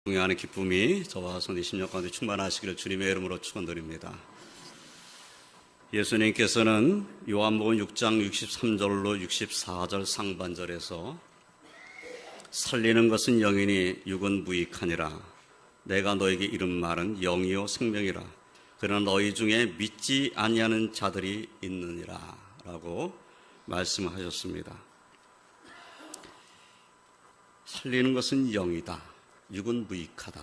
동행하는 기쁨이 저와 손이 10년 가운데 충만하시기를 주님의 이름으로 축원드립니다. 예수님께서는 요한복음 6장 63절로 64절 상반절에서 살리는 것은 영이니 육은 무익하니라. 내가 너에게 이른 말은 영이요 생명이라. 그러나 너희 중에 믿지 아니하는 자들이 있느니라 라고 말씀하셨습니다. 살리는 것은 영이다. 육은 무익하다.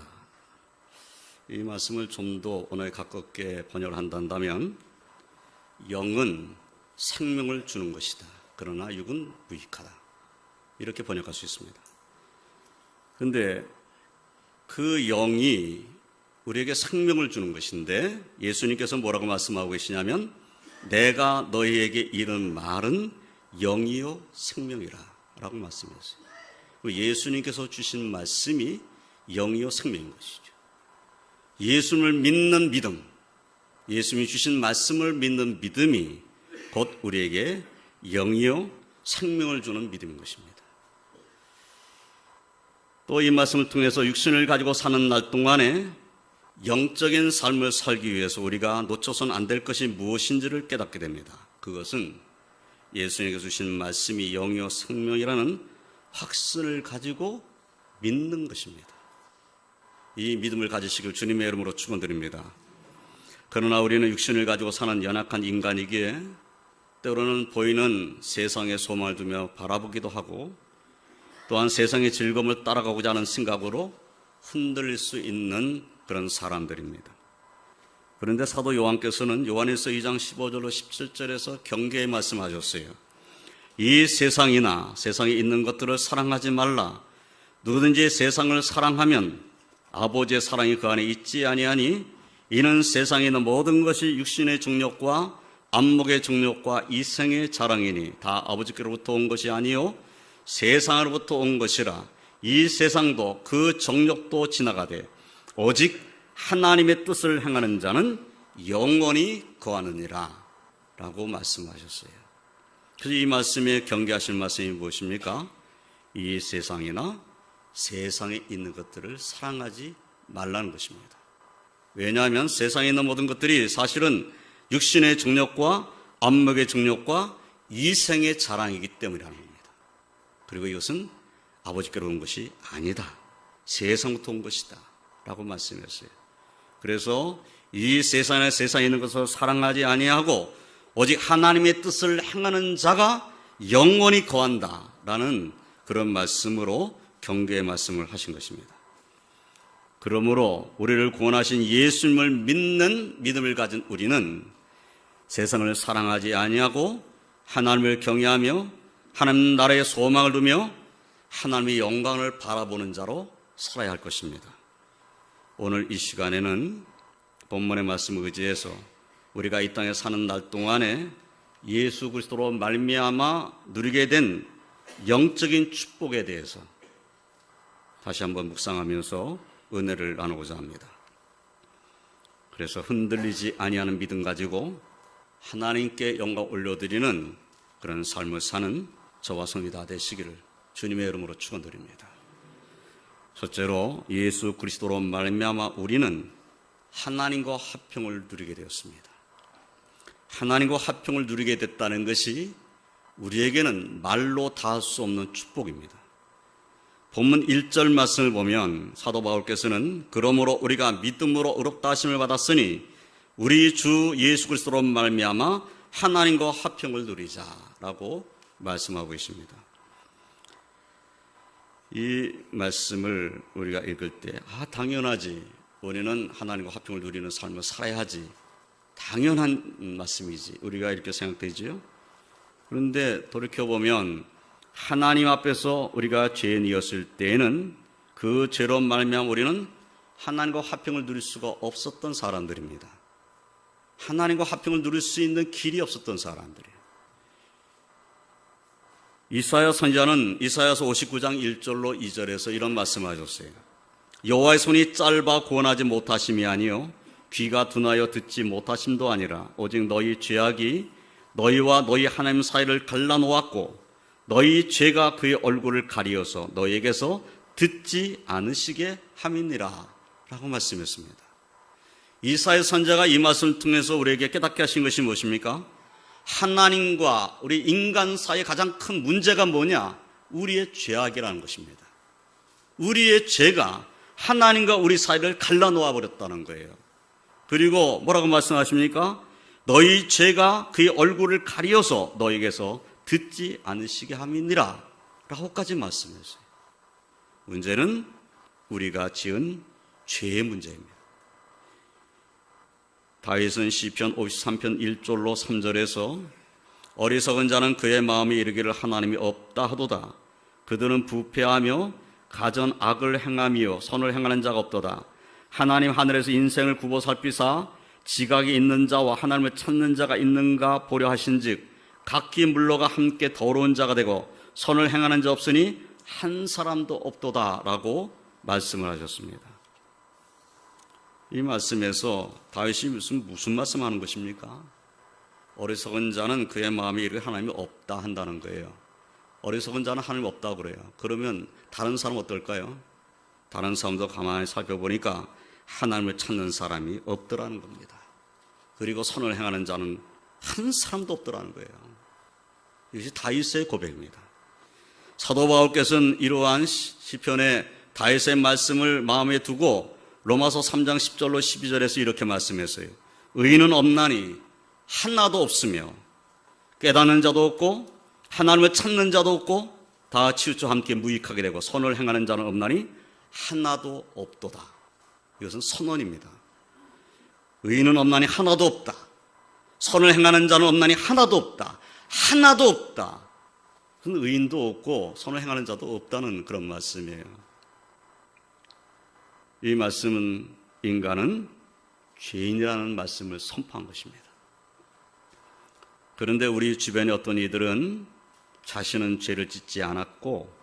이 말씀을 좀 더 오늘 가깝게 번역을 한다면 영은 생명을 주는 것이다. 그러나 육은 무익하다. 이렇게 번역할 수 있습니다. 그런데 그 영이 우리에게 생명을 주는 것인데 예수님께서 뭐라고 말씀하고 계시냐면 내가 너희에게 이른 말은 영이요 생명이라 라고 말씀하셨어요. 예수님께서 주신 말씀이 영이요 생명인 것이죠. 예수님을 믿는 믿음, 예수님이 주신 말씀을 믿는 믿음이 곧 우리에게 영이요 생명을 주는 믿음인 것입니다. 또 이 말씀을 통해서 육신을 가지고 사는 날 동안에 영적인 삶을 살기 위해서 우리가 놓쳐서는 안 될 것이 무엇인지를 깨닫게 됩니다. 그것은 예수님께서 주신 말씀이 영이요 생명이라는 확신을 가지고 믿는 것입니다. 이 믿음을 가지시길 주님의 이름으로 축원드립니다. 그러나 우리는 육신을 가지고 사는 연약한 인간이기에 때로는 보이는 세상의 소망을 두며 바라보기도 하고 또한 세상의 즐거움을 따라가고자 하는 생각으로 흔들릴 수 있는 그런 사람들입니다. 그런데 사도 요한께서는 요한일서 2장 15절로 17절에서 경계의 말씀하셨어요. 이 세상이나 세상에 있는 것들을 사랑하지 말라. 누구든지 세상을 사랑하면 아버지의 사랑이 그 안에 있지 아니하니 이는 세상에 있는 모든 것이 육신의 정욕과 안목의 정욕과 이생의 자랑이니 다 아버지께로부터 온 것이 아니요 세상으로부터 온 것이라. 이 세상도 그 정욕도 지나가되 오직 하나님의 뜻을 행하는 자는 영원히 거하느니라 라고 말씀하셨어요. 그래서 이 말씀에 경계하실 말씀이 무엇입니까? 이 세상이나 세상에 있는 것들을 사랑하지 말라는 것입니다. 왜냐하면 세상에 있는 모든 것들이 사실은 육신의 정욕과 안목의 정욕과 이생의 자랑이기 때문이라는 겁니다. 그리고 이것은 아버지께로 온 것이 아니다. 세상부터 온 것이다 라고 말씀했어요. 그래서 이 세상에 있는 것을 사랑하지 아니하고 오직 하나님의 뜻을 행하는 자가 영원히 거한다라는 그런 말씀으로 경계의 말씀을 하신 것입니다. 그러므로 우리를 구원하신 예수님을 믿는 믿음을 가진 우리는 세상을 사랑하지 아니하고 하나님을 경외하며 하나님 나라의 소망을 두며 하나님의 영광을 바라보는 자로 살아야 할 것입니다. 오늘 이 시간에는 본문의 말씀을 의지해서 우리가 이 땅에 사는 날 동안에 예수 그리스도로 말미암아 누리게 된 영적인 축복에 대해서 다시 한번 묵상하면서 은혜를 나누고자 합니다. 그래서 흔들리지 아니하는 믿음 가지고 하나님께 영광 올려드리는 그런 삶을 사는 저와 성이 다 되시기를 주님의 이름으로 축원드립니다. 첫째로 예수 그리스도로 말미암아 우리는 하나님과 화평을 누리게 되었습니다. 하나님과 화평을 누리게 됐다는 것이 우리에게는 말로 다 할 수 없는 축복입니다. 본문 1절 말씀을 보면 사도 바울께서는 그러므로 우리가 믿음으로 의롭다 하심을 받았으니 우리 주 예수 그리스도로 말미암아 하나님과 화평을 누리자라고 말씀하고 있습니다. 이 말씀을 우리가 읽을 때 당연하지. 우리는 하나님과 화평을 누리는 삶을 살아야지. 당연한 말씀이지. 우리가 이렇게 생각되지요. 그런데 돌이켜보면 하나님 앞에서 우리가 죄인이었을 때에는 그 죄로 말미암아 우리는 하나님과 화평을 누릴 수가 없었던 사람들입니다. 하나님과 화평을 누릴 수 있는 길이 없었던 사람들이에요. 이사야 선지자는 이사야서 59장 1절로 2절에서 이런 말씀을 하셨어요. 여호와의 손이 짧아 구원하지 못하심이 아니요 귀가 둔하여 듣지 못하심도 아니라 오직 너희 죄악이 너희와 너희 하나님 사이를 갈라놓았고 너희 죄가 그의 얼굴을 가리어서 너희에게서 듣지 않으시게 함이니라 라고 말씀했습니다. 이사야 선지자가 이 말씀을 통해서 우리에게 깨닫게 하신 것이 무엇입니까? 하나님과 우리 인간 사이의 가장 큰 문제가 뭐냐? 우리의 죄악이라는 것입니다. 우리의 죄가 하나님과 우리 사이를 갈라놓아 버렸다는 거예요. 그리고 뭐라고 말씀하십니까? 너희 죄가 그의 얼굴을 가리어서 너에게서 듣지 않으시게 함이니라 라고까지 말씀했어요. 문제는 우리가 지은 죄의 문제입니다. 다윗은 시편 53편 1절로 3절에서 어리석은 자는 그의 마음에 이르기를 하나님이 없다 하도다. 그들은 부패하며 가전 악을 행하며 선을 행하는 자가 없도다. 하나님 하늘에서 인생을 굽어 살피사 지각이 있는 자와 하나님을 찾는 자가 있는가 보려 하신즉 각기 물러가 함께 더러운 자가 되고 선을 행하는 자 없으니 한 사람도 없도다 라고 말씀을 하셨습니다. 이 말씀에서 다윗이 무슨 말씀하는 것입니까? 어리석은 자는 그의 마음에 이르기를 하나님이 없다 한다는 거예요. 어리석은 자는 하나님이 없다고 그래요. 그러면 다른 사람은 어떨까요? 다른 사람도 가만히 살펴보니까 하나님을 찾는 사람이 없더라는 겁니다. 그리고 선을 행하는 자는 한 사람도 없더라는 거예요. 이것이 다윗의 고백입니다. 사도 바울께서는 이러한 시편의 다윗의 말씀을 마음에 두고 로마서 3장 10절로 12절에서 이렇게 말씀했어요. 의인은 없나니 하나도 없으며 깨닫는 자도 없고 하나님을 찾는 자도 없고 다 치우쳐 함께 무익하게 되고 선을 행하는 자는 없나니 하나도 없도다. 이것은 선언입니다. 의인은 없나니 하나도 없다. 선을 행하는 자는 없나니 하나도 없다. 하나도 없다. 의인도 없고 선을 행하는 자도 없다는 그런 말씀이에요. 이 말씀은 인간은 죄인이라는 말씀을 선포한 것입니다. 그런데 우리 주변의 어떤 이들은 자신은 죄를 짓지 않았고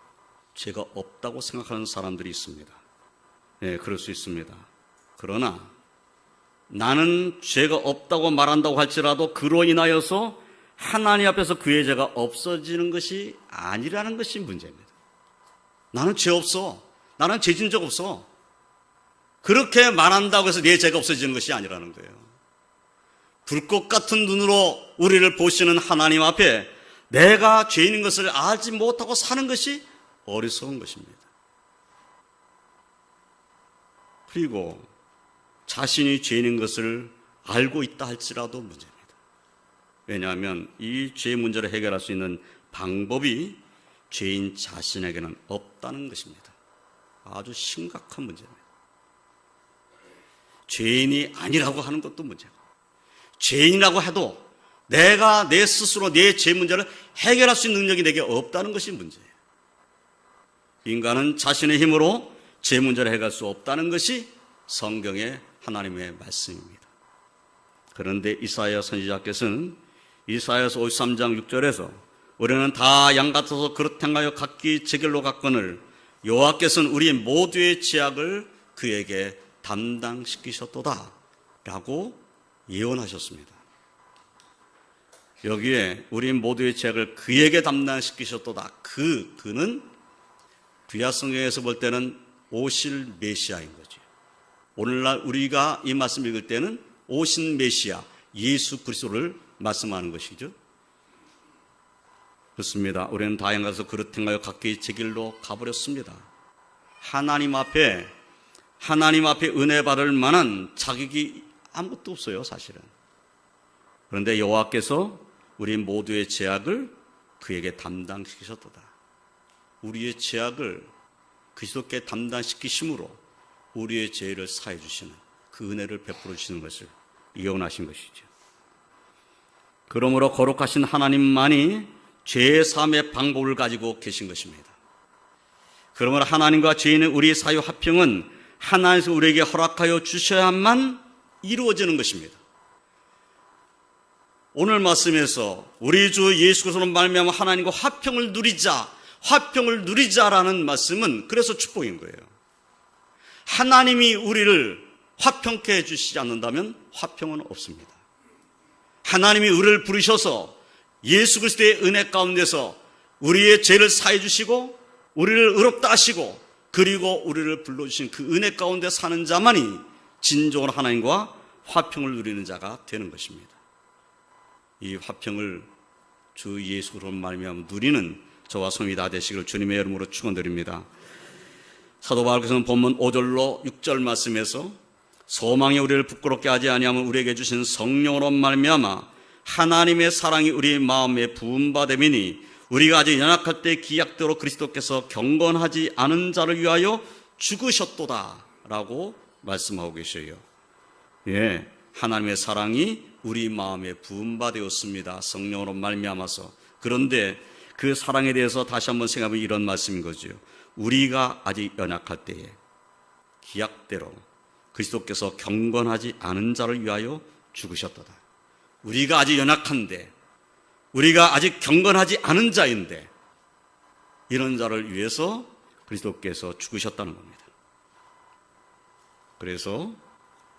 죄가 없다고 생각하는 사람들이 있습니다. 네, 그럴 수 있습니다. 그러나 나는 죄가 없다고 말한다고 할지라도 그로 인하여서 하나님 앞에서 그의 죄가 없어지는 것이 아니라는 것이 문제입니다. 나는 죄 없어. 나는 죄 진 적 없어. 그렇게 말한다고 해서 내 죄가 없어지는 것이 아니라는 거예요. 불꽃 같은 눈으로 우리를 보시는 하나님 앞에 내가 죄인인 것을 알지 못하고 사는 것이 어리석은 것입니다. 그리고 자신이 죄인인 것을 알고 있다 할지라도 문제입니다. 왜냐하면 이 죄 문제를 해결할 수 있는 방법이 죄인 자신에게는 없다는 것입니다. 아주 심각한 문제입니다. 죄인이 아니라고 하는 것도 문제고 죄인이라고 해도 내가 내 스스로 내 죄 문제를 해결할 수 있는 능력이 내게 없다는 것이 문제예요. 인간은 자신의 힘으로 죄 문제를 해결할 수 없다는 것이 성경의 하나님의 말씀입니다. 그런데 이사야 선지자께서는 이사야서 53장 6절에서 우리는 다 양 같아서 그릇 행하여 각기 제 길로 갔거늘 여호와께서는 우리 모두의 죄악을 그에게 담당시키셨도다 라고 예언하셨습니다. 여기에 우리 모두의 죄악을 그에게 담당시키셨도다. 그는 구약 성경에서 볼 때는 오실 메시아인 거죠. 오늘날 우리가 이 말씀 읽을 때는 오신 메시아 예수 그리스도를 말씀하는 것이죠. 그렇습니다. 우리는 다 행가서 그릇 행하여 각기 제 길로 가버렸습니다. 하나님 앞에 은혜 받을 만한 자격이 아무것도 없어요, 사실은. 그런데 여호와께서 우리 모두의 죄악을 그에게 담당시키셨도다. 우리의 죄악을 그리스도께 담당시키심으로 우리의 죄를 사해 주시는 그 은혜를 베풀어 주시는 것을 예언하신 것이죠. 그러므로 거룩하신 하나님만이 죄 사함의 방법을 가지고 계신 것입니다. 그러므로 하나님과 죄인의 우리 사유 화평은 하나님께서 우리에게 허락하여 주셔야만 이루어지는 것입니다. 오늘 말씀에서 우리 주 예수 그리스도로 말미암아 하나님과 화평을 누리자라는 말씀은 그래서 축복인 거예요. 하나님이 우리를 화평케 해주시지 않는다면 화평은 없습니다. 하나님이 우리를 부르셔서 예수 그리스도의 은혜 가운데서 우리의 죄를 사해 주시고 우리를 의롭다 하시고 그리고 우리를 불러주신 그 은혜 가운데 사는 자만이 진정으로 하나님과 화평을 누리는 자가 되는 것입니다. 이 화평을 주 예수 그리스도로 말미암아 누리는 저와 성이 다 되시기를 주님의 이름으로 축원드립니다. 사도 바울께서는 본문 5절로 6절 말씀에서 소망이 우리를 부끄럽게 하지 아니하면 우리에게 주신 성령으로 말미암아 하나님의 사랑이 우리 마음에 부음받음이니 우리가 아직 연약할 때 기약대로 그리스도께서 경건하지 않은 자를 위하여 죽으셨도다 라고 말씀하고 계셔요. 예, 하나님의 사랑이 우리 마음에 부음받았습니다. 성령으로 말미암아서. 그런데 그 사랑에 대해서 다시 한번 생각하면 이런 말씀인 거죠. 우리가 아직 연약할 때에 기약대로 그리스도께서 경건하지 않은 자를 위하여 죽으셨도다. 우리가 아직 연약한데, 우리가 아직 경건하지 않은 자인데 이런 자를 위해서 그리스도께서 죽으셨다는 겁니다. 그래서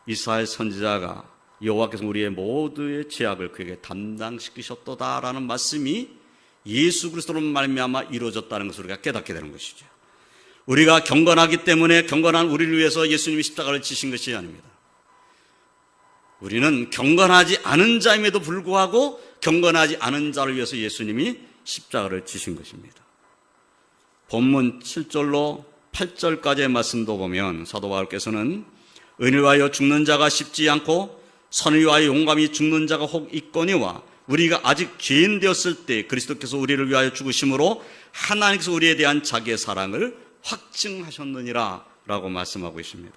이사야 선지자가 여호와께서 우리의 모두의 죄악을 그에게 담당시키셨도다라는 말씀이 예수 그리스도로 말미암아 이루어졌다는 것을 우리가 깨닫게 되는 것이죠. 우리가 경건하기 때문에 경건한 우리를 위해서 예수님이 십자가를 지신 것이 아닙니다. 우리는 경건하지 않은 자임에도 불구하고 경건하지 않은 자를 위해서 예수님이 십자가를 지신 것입니다. 본문 7절로 8절까지의 말씀도 보면 사도 바울께서는 의를 위하여 죽는 자가 쉽지 않고 선을 위하여 용감히 죽는 자가 혹 있거니와 우리가 아직 죄인 되었을 때 그리스도께서 우리를 위하여 죽으심으로 하나님께서 우리에 대한 자기의 사랑을 확증하셨느니라 라고 말씀하고 있습니다.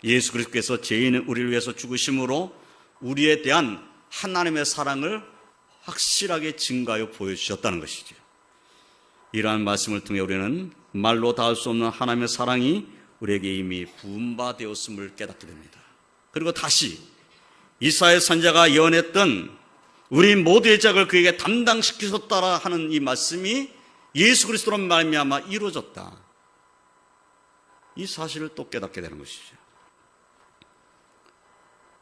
예수 그리스도께서 죄인은 우리를 위해서 죽으심으로 우리에 대한 하나님의 사랑을 확실하게 증가하여 보여주셨다는 것이죠. 이러한 말씀을 통해 우리는 말로 닿을 수 없는 하나님의 사랑이 우리에게 이미 부음받았음을 깨닫게 됩니다. 그리고 다시 이사야 선지자가 예언했던 우리 모두의 죄악을 그에게 담당시키셨다라 하는 이 말씀이 예수 그리스도로 말미암아 이루어졌다. 이 사실을 또 깨닫게 되는 것이죠.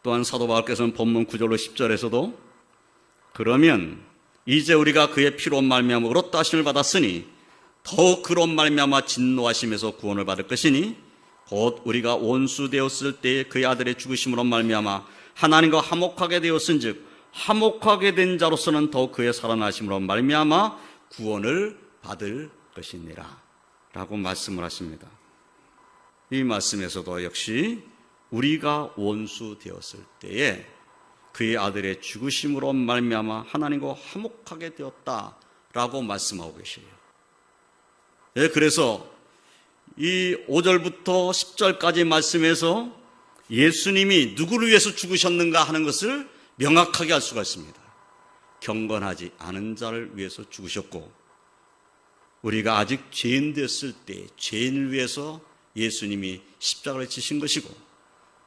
또한 사도 바울께서는 본문 9절로 10절에서도 그러면 이제 우리가 그의 피로 말미암아 의롭다 하심을 받았으니 더욱 그로 말미암아 진노하심에서 구원을 받을 것이니 곧 우리가 원수 되었을 때에 그의 아들의 죽으심으로 말미암아 하나님과 화목하게 되었은즉 화목하게 된 자로서는 더욱 그의 살아나심으로 말미암아 구원을 받을 것이니라 라고 말씀을 하십니다. 이 말씀에서도 역시 우리가 원수 되었을 때에 그의 아들의 죽으심으로 말미암아 하나님과 화목하게 되었다라고 말씀하고 계세요. 네, 그래서 이 5절부터 10절까지 말씀에서 예수님이 누구를 위해서 죽으셨는가 하는 것을 명확하게 알 수가 있습니다. 경건하지 않은 자를 위해서 죽으셨고 우리가 아직 죄인 되었을 때 죄인을 위해서 예수님이 십자가를 지신 것이고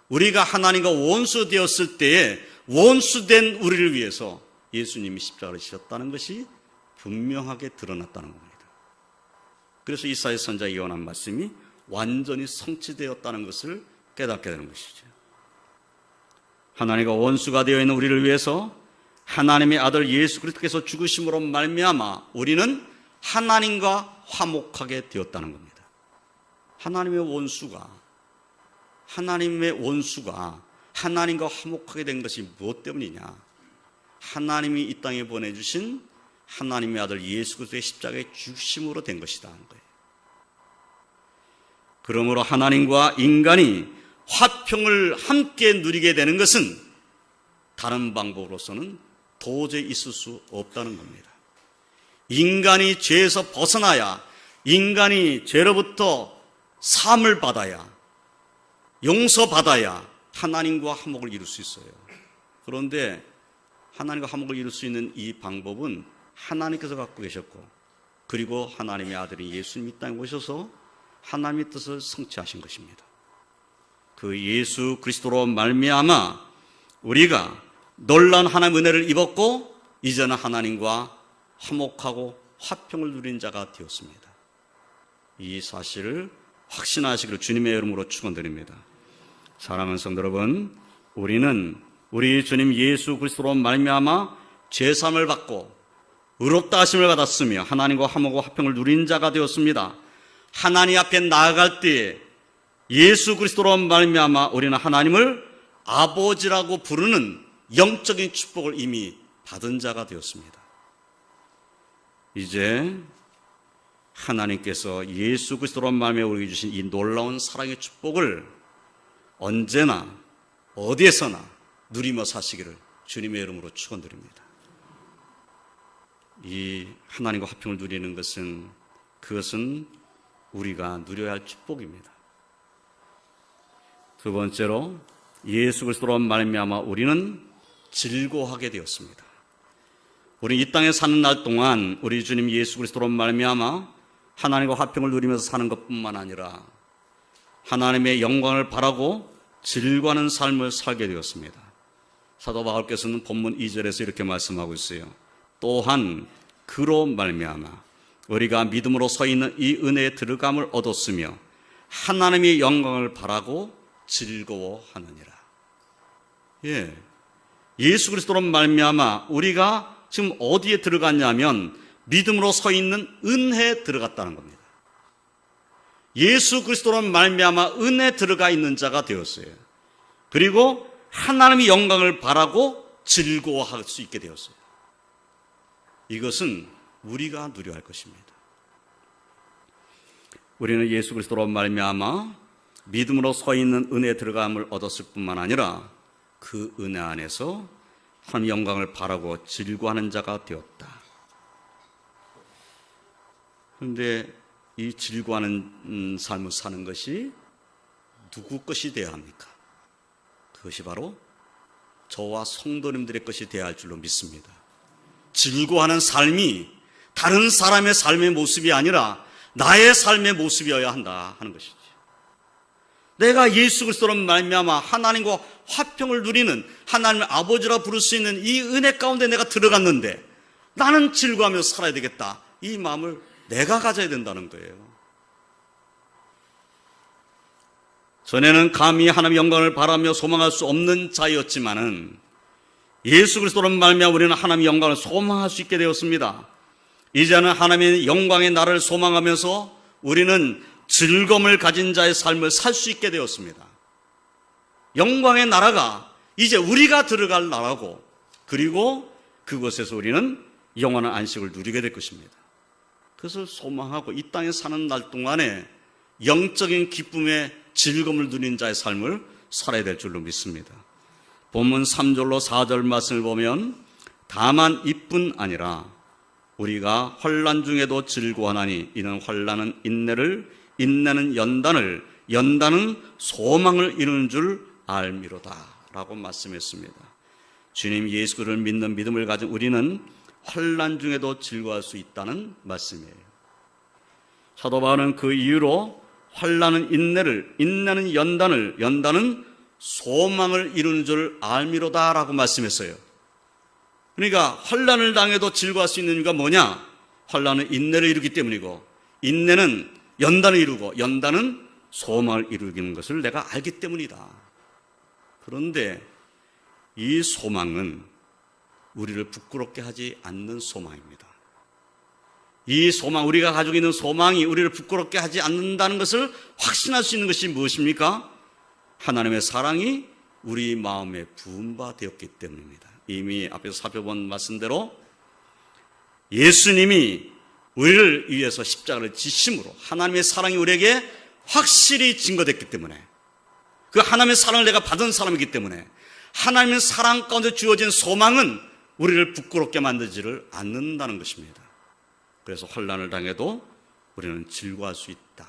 우리가 하나님과 원수 되었을 때에 원수된 우리를 위해서 예수님이 십자가를 지셨다는 것이 분명하게 드러났다는 겁니다. 그래서 이사야 선지자가 예언한 말씀이 완전히 성취되었다는 것을 깨닫게 되는 것이죠. 하나님과 원수가 되어 있는 우리를 위해서 하나님의 아들 예수 그리스도께서 죽으심으로 말미암아 우리는 하나님과 화목하게 되었다는 겁니다. 하나님의 원수가 하나님과 화목하게 된 것이 무엇 때문이냐? 하나님이 이 땅에 보내주신 하나님의 아들 예수 그리스도의 십자가의 죽으심으로 된 것이다 하는 거예요. 그러므로 하나님과 인간이 화평을 함께 누리게 되는 것은 다른 방법으로서는 도저히 있을 수 없다는 겁니다. 인간이 죄에서 벗어나야, 인간이 죄로부터 사함을 받아야, 용서받아야 하나님과 화목을 이룰 수 있어요. 그런데 하나님과 화목을 이룰 수 있는 이 방법은 하나님께서 갖고 계셨고, 그리고 하나님의 아들인 예수님이 이 땅에 오셔서 하나님의 뜻을 성취하신 것입니다. 그 예수 그리스도로 말미암아 우리가 놀라운 하나님의 은혜를 입었고 이제는 하나님과 화목하고 화평을 누린 자가 되었습니다. 이 사실을 확신하시기를 주님의 이름으로 축원드립니다. 사랑하는 성도 여러분, 우리는 우리 주님 예수 그리스도로 말미암아 죄사함을 받고 의롭다 하심을 받았으며 하나님과 화목과 화평을 누린 자가 되었습니다. 하나님 앞에 나아갈 때에 예수 그리스도로 말미암아 우리는 하나님을 아버지라고 부르는 영적인 축복을 이미 받은 자가 되었습니다. 이제 하나님께서 예수 그리스도로 말미암아 우리에게 주신 이 놀라운 사랑의 축복을 언제나 어디에서나 누리며 사시기를 주님의 이름으로 축원드립니다. 이 하나님과 화평을 누리는 것은 그것은 우리가 누려야 할 축복입니다. 두 번째로 예수 그리스도로 말미암아 우리는 즐거워하게 되었습니다. 우리 이 땅에 사는 날 동안 우리 주님 예수 그리스도로 말미암아 하나님과 화평을 누리면서 사는 것뿐만 아니라 하나님의 영광을 바라고 즐거워하는 삶을 살게 되었습니다. 사도 바울께서는 본문 2절에서 이렇게 말씀하고 있어요. 또한 그로 말미암아 우리가 믿음으로 서 있는 이 은혜에 들어감을 얻었으며 하나님의 영광을 바라고 즐거워하느니라. 예수 그리스도로 말미암아 우리가 지금 어디에 들어갔냐면 믿음으로 서 있는 은혜에 들어갔다는 겁니다. 예수 그리스도로 말미암아 은혜에 들어가 있는 자가 되었어요. 그리고 하나님의 영광을 바라고 즐거워할 수 있게 되었어요. 이것은 우리가 누려야 할 것입니다. 우리는 예수 그리스도로 말미암아 믿음으로 서 있는 은혜에 들어감을 얻었을 뿐만 아니라 그 은혜 안에서 하나님의 영광을 바라고 즐거워하는 자가 되었다. 그런데 이 즐거워하는 삶을 사는 것이 누구 것이 되어야 합니까? 그것이 바로 저와 성도님들의 것이 되어야 할 줄로 믿습니다. 즐거워하는 삶이 다른 사람의 삶의 모습이 아니라 나의 삶의 모습이어야 한다 하는 것이죠. 내가 예수 그리스도로 말미암아 하나님과 화평을 누리는 하나님의 아버지라 부를 수 있는 이 은혜 가운데 내가 들어갔는데 나는 즐거워하며 살아야 되겠다. 이 마음을 내가 가져야 된다는 거예요. 전에는 감히 하나님의 영광을 바라며 소망할 수 없는 자였지만은 예수 그리스도로 말미암아 우리는 하나님의 영광을 소망할 수 있게 되었습니다. 이제는 하나님의 영광의 나라를 소망하면서 우리는 즐거움을 가진 자의 삶을 살 수 있게 되었습니다. 영광의 나라가 이제 우리가 들어갈 나라고, 그리고 그곳에서 우리는 영원한 안식을 누리게 될 것입니다. 그것을 소망하고 이 땅에 사는 날 동안에 영적인 기쁨의 즐거움을 누리는 자의 삶을 살아야 될 줄로 믿습니다. 본문 3절로 4절 말씀을 보면 다만 이뿐 아니라 우리가 환난 중에도 즐거워하나니 이는 환난은 인내를, 인내는 연단을, 연단은 소망을 이루는 줄 알미로다 라고 말씀했습니다. 주님 예수를 믿는 믿음을 가진 우리는 환난 중에도 즐거워할 수 있다는 말씀이에요. 사도 바울은 그 이유로 환난은 인내를, 인내는 연단을, 연단은 소망을 이루는 줄 알미로다 라고 말씀했어요. 그러니까 환난을 당해도 즐거워할 수 있는 이유가 뭐냐? 환난은 인내를 이루기 때문이고, 인내는 연단을 이루고, 연단은 소망을 이루는 것을 내가 알기 때문이다. 그런데 이 소망은 우리를 부끄럽게 하지 않는 소망입니다. 이 소망, 우리가 가지고 있는 소망이 우리를 부끄럽게 하지 않는다는 것을 확신할 수 있는 것이 무엇입니까? 하나님의 사랑이 우리 마음에 부은 바 되었기 때문입니다. 이미 앞에서 살펴본 말씀대로 예수님이 우리를 위해서 십자가를 지심으로 하나님의 사랑이 우리에게 확실히 증거됐기 때문에, 그 하나님의 사랑을 내가 받은 사람이기 때문에 하나님의 사랑 가운데 주어진 소망은 우리를 부끄럽게 만들지를 않는다는 것입니다. 그래서 환난을 당해도 우리는 즐거워할 수 있다.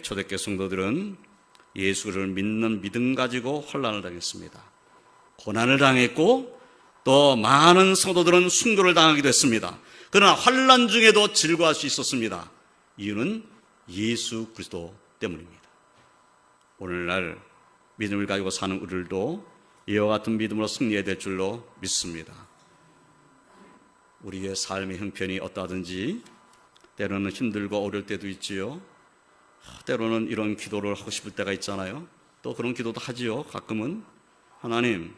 초대교회 성도들은 예수를 믿는 믿음 가지고 환난을 당했습니다. 고난을 당했고 또 많은 성도들은 순교를 당하기도 했습니다. 그러나 환난 중에도 즐거워할 수 있었습니다. 이유는 예수 그리스도 때문입니다. 오늘날 믿음을 가지고 사는 우리들도 이와 같은 믿음으로 승리해야 될 줄로 믿습니다. 우리의 삶의 형편이 어떠하든지 때로는 힘들고 어려울 때도 있지요. 때로는 이런 기도를 하고 싶을 때가 있잖아요. 또 그런 기도도 하지요. 가끔은 하나님,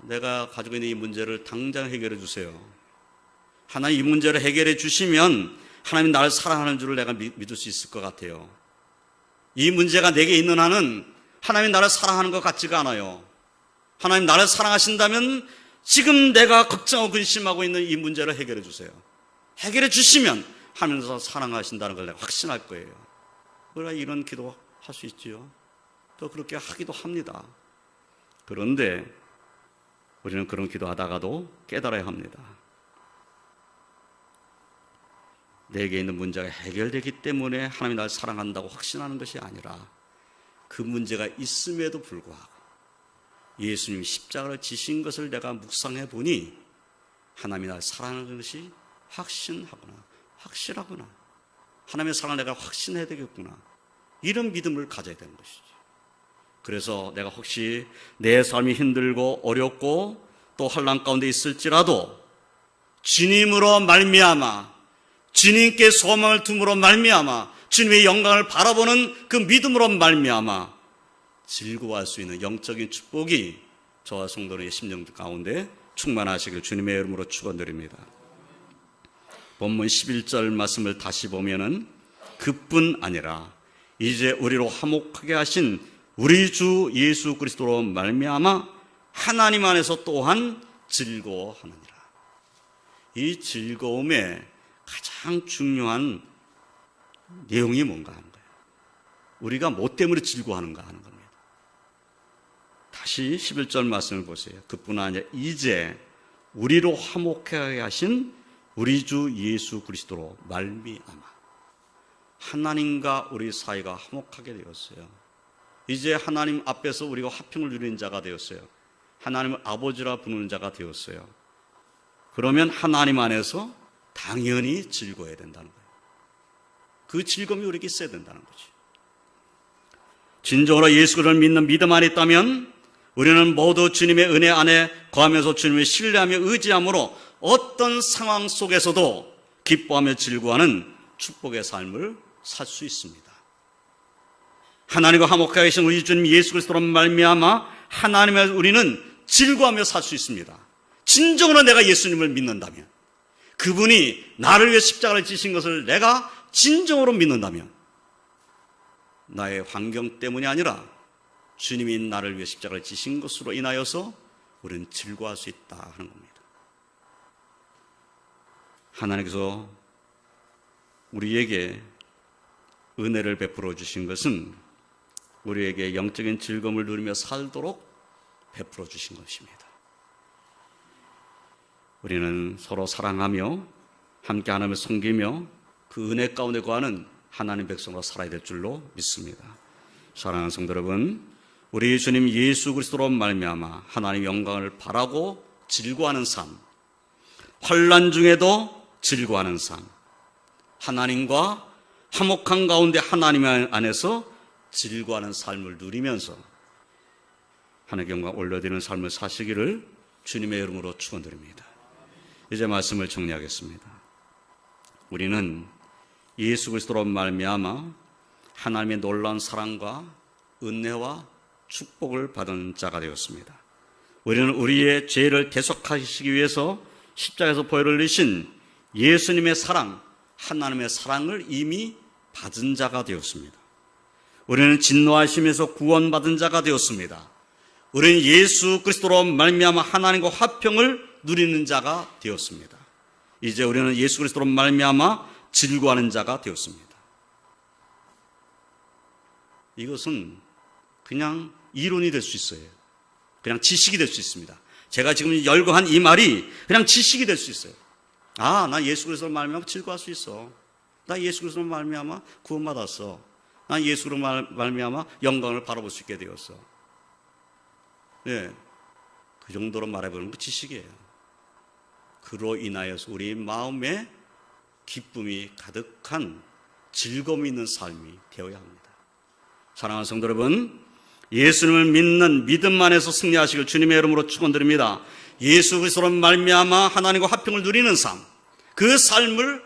내가 가지고 있는 이 문제를 당장 해결해 주세요. 하나님 이 문제를 해결해 주시면 하나님이 나를 사랑하는 줄을 내가 믿을 수 있을 것 같아요. 이 문제가 내게 있는 한은 하나님이 나를 사랑하는 것 같지가 않아요. 하나님 나를 사랑하신다면 지금 내가 걱정하고 근심하고 있는 이 문제를 해결해 주세요. 해결해 주시면 하면서 사랑하신다는 걸 내가 확신할 거예요. 우리가 이런 기도 할 수 있지요. 또 그렇게 하기도 합니다. 그런데 우리는 그런 기도하다가도 깨달아야 합니다. 내게 있는 문제가 해결되기 때문에 하나님이 나를 사랑한다고 확신하는 것이 아니라 그 문제가 있음에도 불구하고 예수님이 십자가를 지신 것을 내가 묵상해 보니 하나님이 나를 사랑하는 것이 확실하구나. 하나님의 사랑을 내가 확신해야 되겠구나. 이런 믿음을 가져야 되는 것이죠. 그래서 내가 혹시 내 삶이 힘들고 어렵고 또 혼란 가운데 있을지라도 주님으로 말미암아, 주님께 소망을 둠으로 말미암아, 주님의 영광을 바라보는 그 믿음으로 말미암아 즐거워할 수 있는 영적인 축복이 저와 성도의 심령 가운데 충만하시길 주님의 이름으로 축원드립니다. 본문 11절 말씀을 다시 보면은 그뿐 아니라 이제 우리로 화목하게 하신 우리 주 예수 그리스도로 말미암아 하나님 안에서 또한 즐거워하느니라. 이 즐거움의 가장 중요한 내용이 뭔가 하는 거예요. 우리가 뭐 때문에 즐거워하는가 하는 겁니다. 다시 11절 말씀을 보세요. 그뿐 아니라 이제 우리로 화목하게 하신 우리 주 예수 그리스도로 말미암아 하나님과 우리 사이가 화목하게 되었어요. 이제 하나님 앞에서 우리가 화평을 누리는 자가 되었어요. 하나님을 아버지라 부르는 자가 되었어요. 그러면 하나님 안에서 당연히 즐거워야 된다는 거예요. 그 즐거움이 우리에게 있어야 된다는 거죠. 진정으로 예수를 믿는 믿음 안에 있다면 우리는 모두 주님의 은혜 안에 거하면서 주님을 신뢰하며 의지함으로 어떤 상황 속에서도 기뻐하며 즐거워하는 축복의 삶을 살 수 있습니다. 하나님과 화목하게 계신 우리 주님 예수 그리스도로 말미암아 하나님의 우리는 즐거워하며 살 수 있습니다. 진정으로 내가 예수님을 믿는다면, 그분이 나를 위해 십자가를 지신 것을 내가 진정으로 믿는다면, 나의 환경 때문이 아니라 주님이 나를 위해 십자가를 지신 것으로 인하여서 우리는 즐거워할 수 있다 하는 겁니다. 하나님께서 우리에게 은혜를 베풀어 주신 것은 우리에게 영적인 즐거움을 누리며 살도록 베풀어 주신 것입니다. 우리는 서로 사랑하며 함께 하나님을 섬기며 그 은혜 가운데 거하는 하나님 백성으로 살아야 될 줄로 믿습니다. 사랑하는 성도 여러분, 우리 주님 예수 그리스도로 말미암아 하나님의 영광을 바라고 즐거워하는 삶, 환난 중에도 즐거워하는 삶, 하나님과 화목한 가운데 하나님 안에서 즐거워하는 삶을 누리면서 하나님의 영광 올려드리는 삶을 사시기를 주님의 이름으로 축원드립니다. 이제 말씀을 정리하겠습니다. 우리는 예수 그리스도로 말미암아 하나님의 놀라운 사랑과 은혜와 축복을 받은 자가 되었습니다. 우리는 우리의 죄를 대속하시기 위해서 십자가에서 보혈을 흘리신 예수님의 사랑, 하나님의 사랑을 이미 받은 자가 되었습니다. 우리는 진노하심에서 구원받은 자가 되었습니다. 우리는 예수 그리스도로 말미암아 하나님과 화평을 누리는 자가 되었습니다. 이제 우리는 예수 그리스도로 말미암아 즐거워하는 자가 되었습니다. 이것은 그냥 이론이 될 수 있어요. 그냥 지식이 될 수 있습니다. 제가 지금 열거한 이 말이 그냥 지식이 될 수 있어요. 아, 나 예수 그리스도로 말미암아 즐거워할 수 있어. 나 예수 그리스도로 말미암아 구원받았어. 난 예수로 말미암아 영광을 바라볼 수 있게 되었어. 네, 그 정도로 말해보는 거 지식이에요. 그로 인하여서 우리 마음에 기쁨이 가득한 즐거움이 있는 삶이 되어야 합니다. 사랑하는 성도 여러분, 예수님을 믿는 믿음 안에서 승리하시길 주님의 이름으로 축원드립니다. 예수 그리스도로 말미암아 하나님과 화평을 누리는 삶, 그 삶을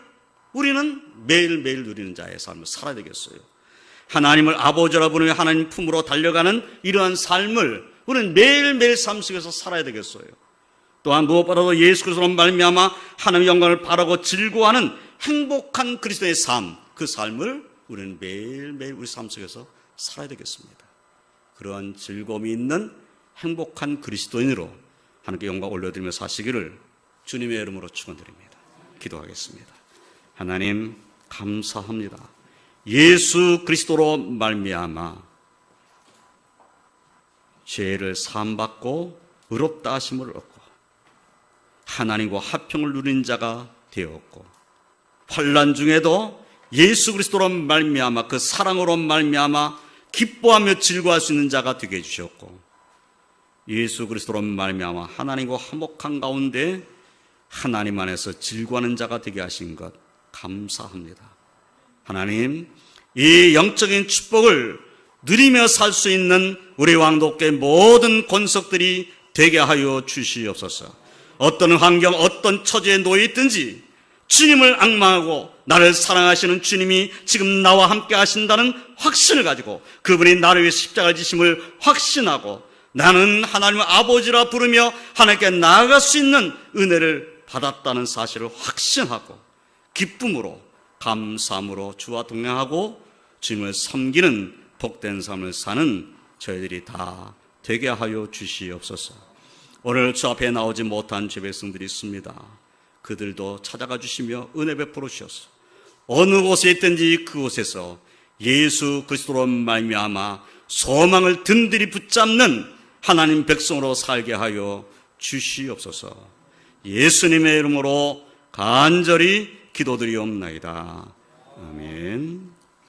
우리는 매일매일 누리는 자의 삶을 살아야 되겠어요. 하나님을 아버지라 부르며 하나님 품으로 달려가는 이러한 삶을 우리는 매일매일 삶 속에서 살아야 되겠어요. 또한 무엇보다도 예수 그리스도로 말미암아 하나님의 영광을 바라고 즐거워하는 행복한 그리스도의 삶, 그 삶을 우리는 매일매일 우리 삶 속에서 살아야 되겠습니다. 그러한 즐거움이 있는 행복한 그리스도인으로 하나님께 영광 올려드리며 사시기를 주님의 이름으로 축원드립니다. 기도하겠습니다. 하나님 감사합니다. 예수 그리스도로 말미암아 죄를 사함받고 의롭다 하심을 얻고 하나님과 화평을 누린 자가 되었고 환난 중에도 예수 그리스도로 말미암아 그 사랑으로 말미암아 기뻐하며 즐거워할 수 있는 자가 되게 해주셨고 예수 그리스도로 말미암아 하나님과 화목한 가운데 하나님 안에서 즐거워하는 자가 되게 하신 것 감사합니다. 하나님, 이 영적인 축복을 누리며 살 수 있는 우리 왕독교의 모든 권속들이 되게 하여 주시옵소서. 어떤 환경, 어떤 처지에 놓여 있든지 주님을 앙망하고 나를 사랑하시는 주님이 지금 나와 함께 하신다는 확신을 가지고 그분이 나를 위해 십자가를 지심을 확신하고 나는 하나님의 아버지라 부르며 하나님께 나아갈 수 있는 은혜를 받았다는 사실을 확신하고 기쁨으로 감사함으로 주와 동행하고 주님을 섬기는 복된 삶을 사는 저희들이 다 되게 하여 주시옵소서. 오늘 주 앞에 나오지 못한 제 백성들이 있습니다. 그들도 찾아가 주시며 은혜 베풀어 주셔서 어느 곳에 있든지 그곳에서 예수 그리스도로 말미암아 소망을 든든히 붙잡는 하나님 백성으로 살게 하여 주시옵소서. 예수님의 이름으로 간절히 기도드리옵나이다. 아멘.